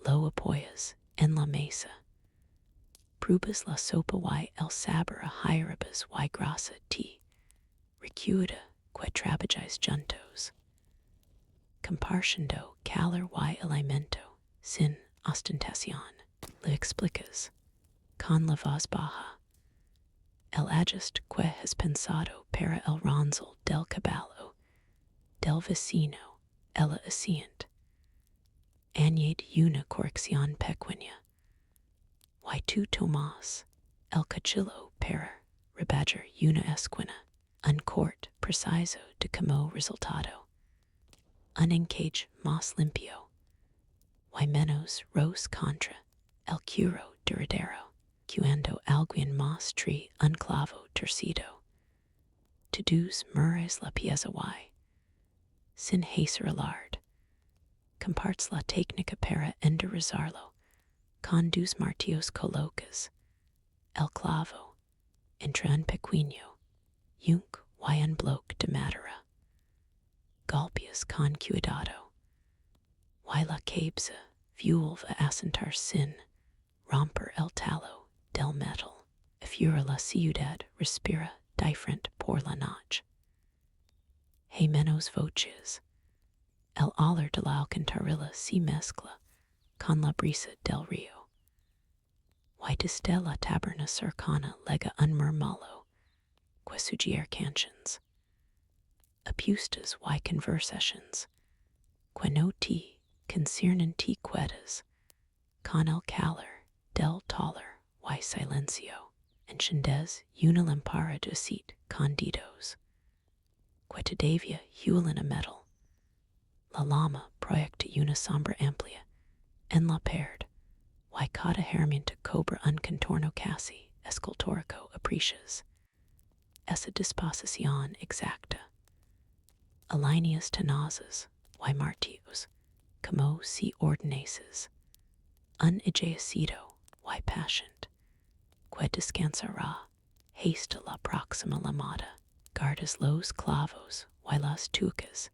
Lo apoyas en la mesa. Pruebas la sopa y el sabor a hierbas y grasa te recuerda que trabajáis juntos. compartiendo calar y elemento sin ostentación. Le explicas con la voz baja. El adjust que has pensado para el ronzal del caballo del vecino, ella asient. Añade una corrección pequeña. Y tú tomas el cuchillo para rebajar una esquina, un corte preciso de como resultado. Un encage más limpio, y menos ros contra el curo duradero, cuando alguien más trae un clavo torcido. Todos mures la pieza y, sin hacer alarde, comparts la técnica para enderezarlo con dos martillos colocas, el clavo, entre un pequeño, yunque y un bloque de madera. Golpeas con cuidado, y la cabeza vuelve a sentar sin romper el talo del metal. Afuera la ciudad respira diferente por la noche. Hay menos voces. El olor de la alcantarilla se mezcla con la brisa del río. Y desde la taberna cercana lega un murmullo que sugiere canciones. Apuestas y conversations que no te conciernen te quedas con el calor del taller y silencio. Enciendes una lámpara de aceite con dedos que todavía huelen a metal. La lama proyecta una sombra amplia en la pared y cada herramienta cobra un contorno casi escultórico aprecias. Esa disposición exacta. Líneas tenazas y martillos, como si ordenases. Un ejército y patient, que descansará hasta la próxima llamada. Guardas los clavos y las tucas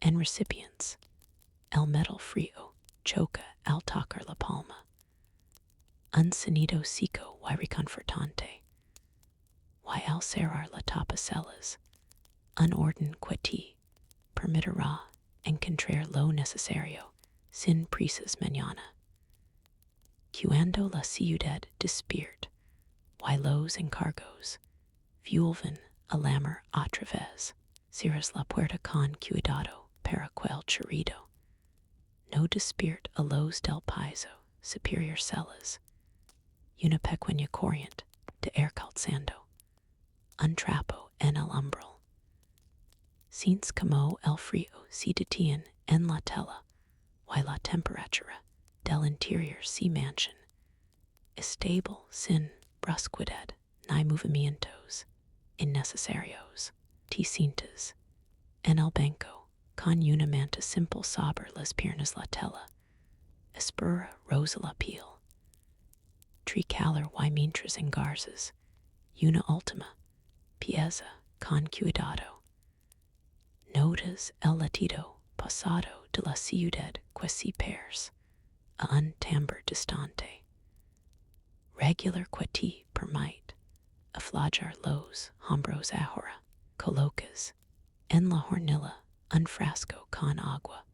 en recipients. El metal frío choca al tocar la palma. Un sonido seco y reconfortante. Y al cerrar la tapacelas, un orden que te permitirá encontrar lo necesario sin prisas mañana. Cuando la ciudad despierta, y los encargos vuelven a llamar otra vez, cierras la puerta con cuidado para que el chirrido no despierte a los del piso superior celas. Una pequeña corriente de aire calzando, un trapo en el umbral. Sientes como el frío se detiene en la tela y la temperatura del interior se mantiene estable sin brusquedad ni movimientos innecesarios. Te sientas en el banco con una manta simple sobre las piernas la tela. Espera rosa la piel. Tricalar y mientras engarzas una última pieza con cuidado. Notas el latido pasado de la ciudad que se pierde a un timbre distante. Regular que te permite aflojar los hombros ahora. Colocas en la hornilla un frasco con agua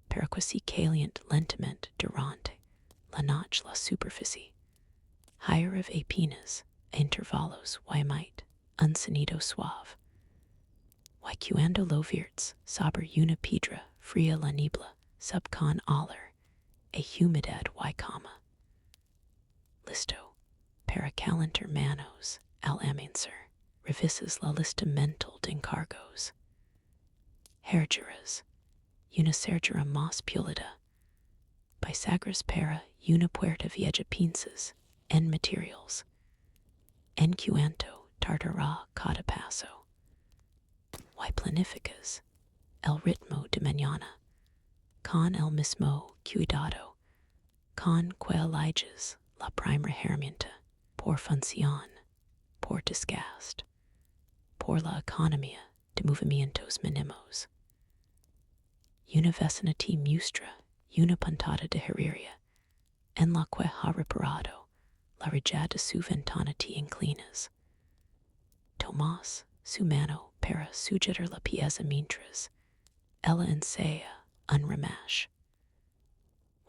para que se caliente lentamente durante la noche la superficie. Higher of apenas a intervalos y might un sonido suave. Y cuando lo viertes sobre una piedra fría la niebla sub con olor a humedad y cama. Listo para calentar manos al amanecer. Revisas la lista mental de encargos. Herraduras, una cerradura más pulida. Bisagras para una puerta vieja pinzas en materials. En cuanto tardará cada paso. Y planificas el ritmo de mañana. Con el mismo cuidado. Con que eliges la primera herramienta. Por función. Por desgaste. Por la economía de movimientos mínimos. Una vecina te muestra una puntada de Herrero en la que ha reparado la reja de su ventana te inclinas. Tomas su mano para sujetar la pieza mientras ella ensea unremash.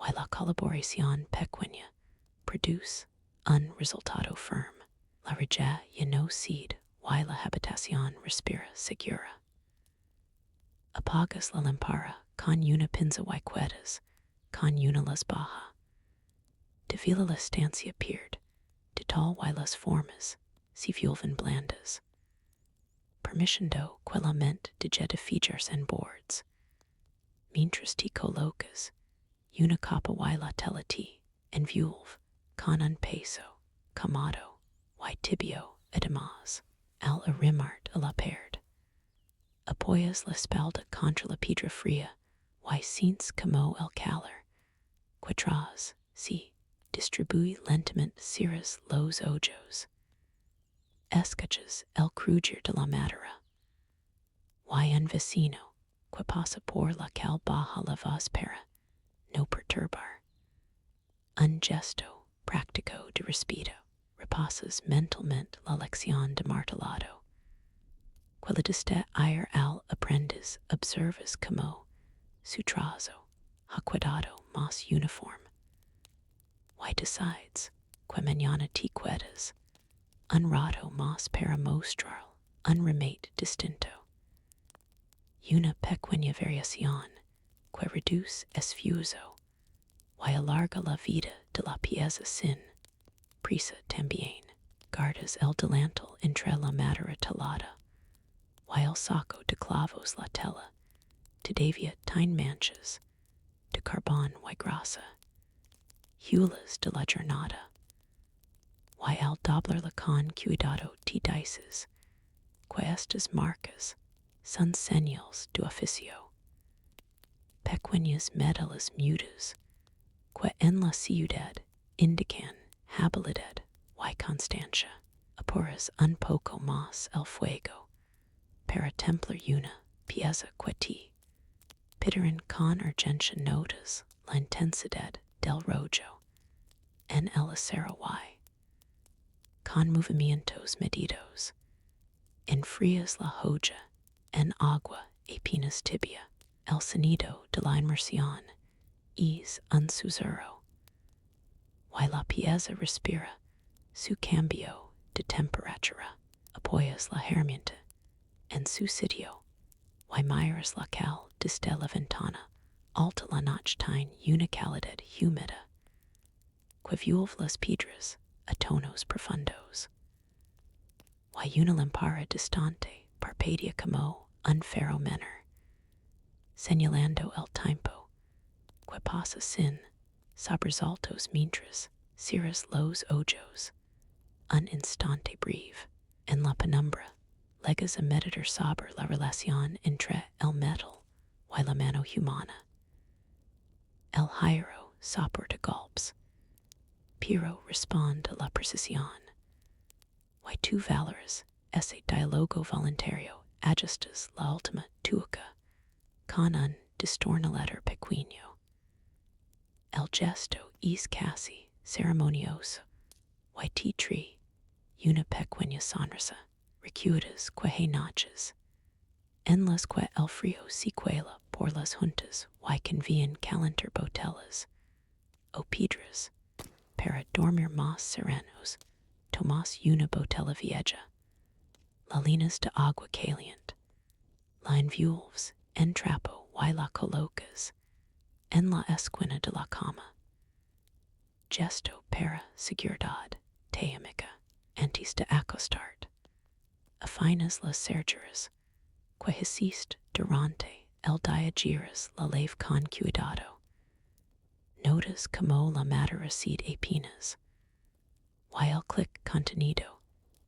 Y la colaboración pequeña produce un resultado firme. La reja y no seed, y la habitación respira segura. Apagas la lámpara con una pinza y quedas, con una luz baja. De vila la estancia appeared, de tal y las formas, si vuelven blandas. Permissiondo quelamente de edificios en boards. Mientras te colocas, una capa y la tela te envuelve con un peso, cómodo, y tibio, además, al arrimarte a la pared. Apoyas la espalda contra la piedra fría, y sientes como el calor, que tras, si, distribuye lentamente cierras los ojos. Escuchas el crujir de la madera. Y un vecino, que pasa por la calle baja la voz para no perturbar. Un gesto práctico de respeto, repasas mentalmente la lección de martelado. Cuando desde ir al aprendiz observas como su trazo ha quedado más uniforme. Y decides que mañana te quedas un rato más para mostrar un remate distinto. Una pequeña variación que reduce esfuerzo y alarga la vida de la pieza sin prisa también. Guardas el delantal entre la madera talada, y el saco de clavos la tela, todavía tin manchas, de carbón y grasa, hulas de la jornada, y al doblarla con cuidado te dices, que estas marcas son señales de oficio. Pequeñas medallas mudas, que en la ciudad indican habilidad y constancia. Apuras un poco más el fuego, para templar una pieza que te pidieron con urgencia notas la intensidad del rollo en el acero y, con movimientos medidos, enfrías la joya en agua apenas tibia. El sonido de la inmersión es un susurro, y la pieza respira su cambio de temperatura. Apoyas la herramienta en su sitio, y miras la cal desde la ventana, alta la noche tiene una calidad húmeda, que vuelve las piedras a tonos profundos. Y una lámpara distante parpadea como un faro menor, señalando el tiempo, que pasa sin sobresaltos mientras cierras los ojos. Un instante breve, en la penumbra, legas a meditar sobre la relación entre el metal y la mano humana. El hierro soporta golpes, pero responde a la precisión. Y tú valoras ese diálogo voluntario, ajustas la última tuerca con un destornillador pequeño. El gesto es casi ceremonioso, y te trae una pequeña sonrisa. Recuerdas que hay noches en las que el frío se cuela por las juntas y convían calentar botellas o piedras para dormir más serenos. Tomas una botella vieja, la llenas de agua caliente, la envuelves en trapo y la colocas en la esquina de la cama. Gesto para seguridad te amiga antes de acostarte. Afinas las cerraduras, que hiciste durante el día giras la lave con cuidado. Notas como la madera seed apenas, y el clic contenido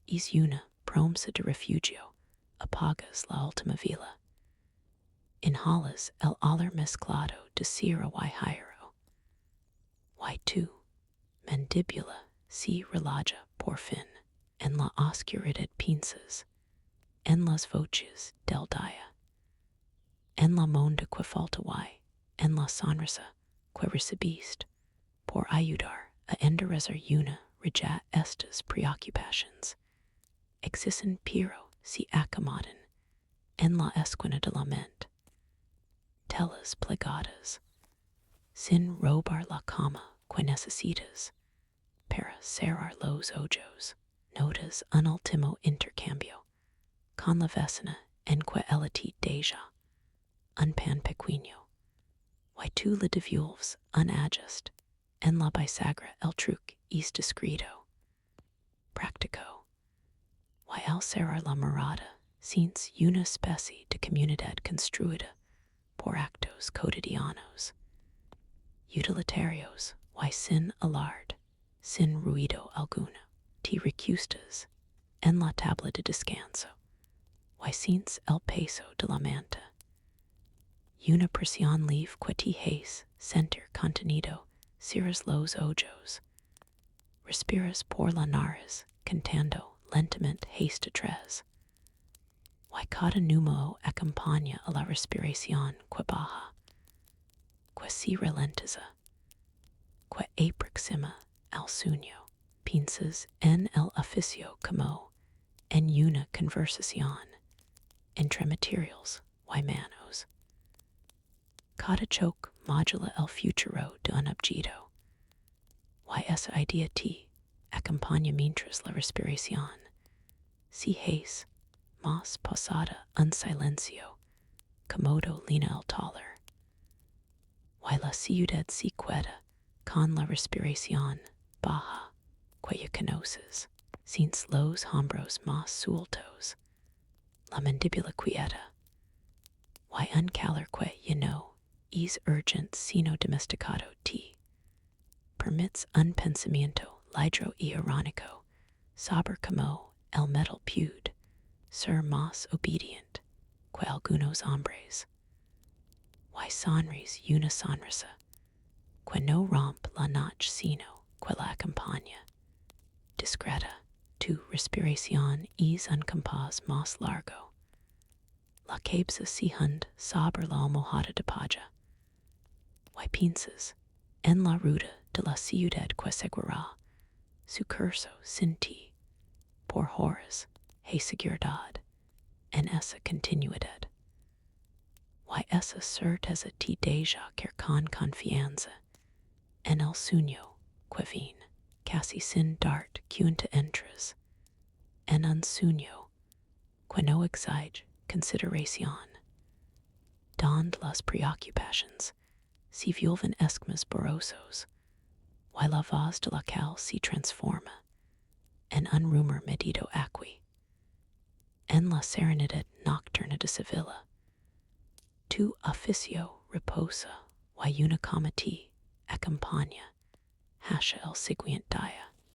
es una promesa de refugio. Apagas la última vela. Inhalas el olor mezclado de cera y hierro. Y tu mandíbula se relaja por fin. En la oscuridad piensas en las voces del día, en la monda que falta y en la sonrisa que recibiste por ayudar a enderezar una reja estas preocupaciones. Existen pero se acomodan en la esquina de la mente. telas plegadas, sin robar la cama que necesitas, para cerrar los ojos, notas un último intercambio, con la vecina en que ella te deja, un pan pequeño, y tú le devuelves un adjust, en la bisagra el truc es discreto, práctico, y al cerrar la morada, since una especie de comunidad construida por actos cotidianos, utilitarios, y sin alarde, sin ruido alguno, te recustas en la tabla de descanso, y since el peso de la manta, una presión leve que te hace sentir contenido, cierras los ojos, respiras por la nariz, cantando lentamente hasta tres, y cada número acompaña a la respiración que baja, que se ralentiza, que aproxima al sueño. Piensas en el oficio como en una conversación entre materials y manos. Cada choque modula el futuro de un objeto, y esa idea te acompaña mientras la respiración se hace más pasada un silencio comodo lina el taller, y la ciudad se queda con la respiración baja que ya conoces, sin los hombros más sueltos, la mandíbula quieta, y un calor que ya no es urgent sino domesticado te permits un pensamiento ligero y irónico, saber como el metal puede ser más obediente que algunos hombres, y sonris una sonrisa que no rompe la noche sino que la acompaña. Discreta, tu respiración es un compás más largo. La cabeza se hunde sobre la almohada de paja, y piensas en la ruta de la ciudad que seguirá su curso sin ti, por horas hay seguridad en esa continuidad, y esa certeza te deja caer con confianza en el sueño que viene, casi sin darte cuenta entras en un sueño que no exige consideración, donde las preocupaciones se vuelven esquemas borrosos, y la voz de la cal se transforma en un rumor medido aquí, en la serenidad nocturna de Sevilla. Tu oficio reposa, y una cama te acompaña hacia el siguiente día.